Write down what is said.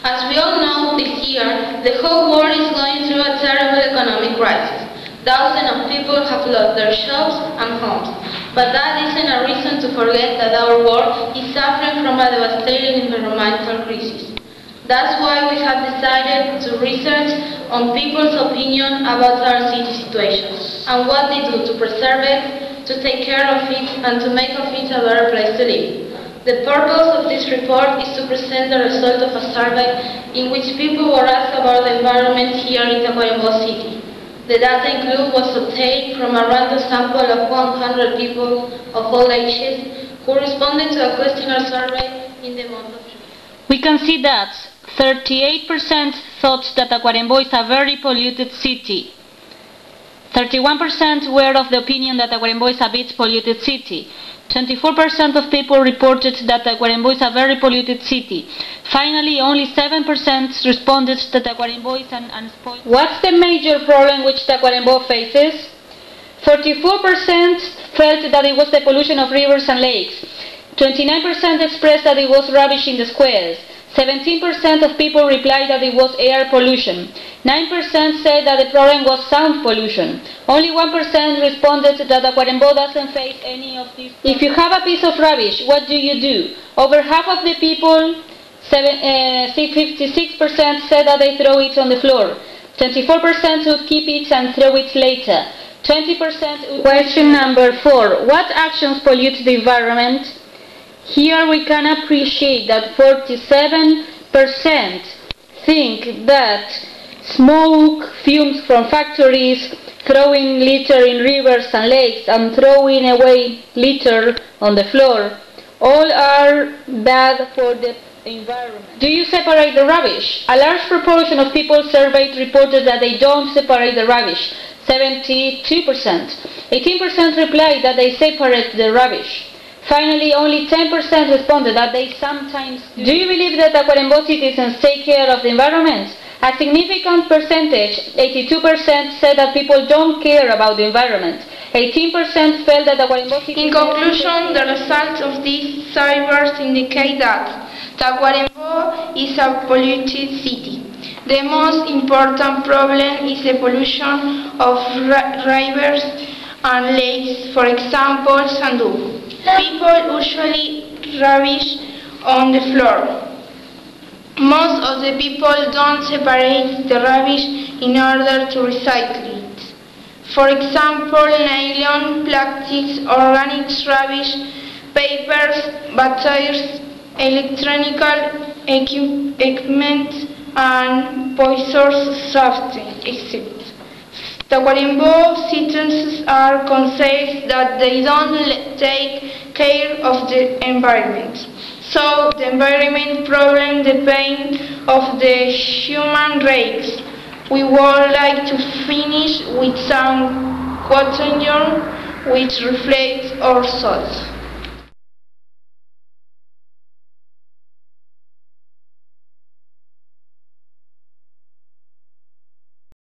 As we all know, this year, the whole world is going through a terrible economic crisis. Thousands of people have lost their jobs and homes. But that isn't a reason to forget that our world is suffering from a devastating environmental crisis. That's why we have decided to research on people's opinion about our city situation and what they do to preserve it, to take care of it, and to make of it a better place to live. The purpose of this report is to present the result of a survey in which people were asked about the environment here in Tacuarembó city. The data included was obtained from a random sample of 100 people of all ages who responded to a questionnaire survey in the month of June. We can see that 38% thought that Tacuarembó is a very polluted city. 31% were of the opinion that Tacuarembó is a bit polluted city. 24% of people reported that Tacuarembó is a very polluted city. Finally, only 7% responded that Tacuarembó is an unspoiled. What's the major problem which Tacuarembó faces? 44% felt that it was the pollution of rivers and lakes. 29% expressed that it was rubbish in the squares. 17% of people replied that it was air pollution. 9% said that the problem was sound pollution. Only 1% responded that Tacuarembó doesn't face any of these. If you have a piece of rubbish, what do? Over half of the people, 56% said that they throw it on the floor. 24% would keep it and throw it later. 20%. Question number 4. What actions pollute the environment? Here we can appreciate that 47% think that smoke, fumes from factories, throwing litter in rivers and lakes, and throwing away litter on the floor, all are bad for the environment. Do you separate the rubbish? A large proportion of people surveyed reported that they don't separate the rubbish, 72%. 18% replied that they separate the rubbish. Finally, only 10% responded that they sometimes do. Do you believe that Tacuarembó citizens take care of the environment? A significant percentage, 82%, said that people don't care about the environment. 18% felt that Tacuarembó citizens... In conclusion, the results of these surveys indicate that Tacuarembó is a polluted city. The most important problem is the pollution of rivers and lakes, for example, Sandú. People usually rubbish on the floor. Most of the people don't separate the rubbish in order to recycle it. For example, nylon, plastics, organic rubbish, papers, batteries, electronic equipment, and poisonous substances. Tacuarembó citizens are concerned that they don't take care of the environment. So the environment problem depends on the human race. We would like to finish with some quotation which reflects our thoughts.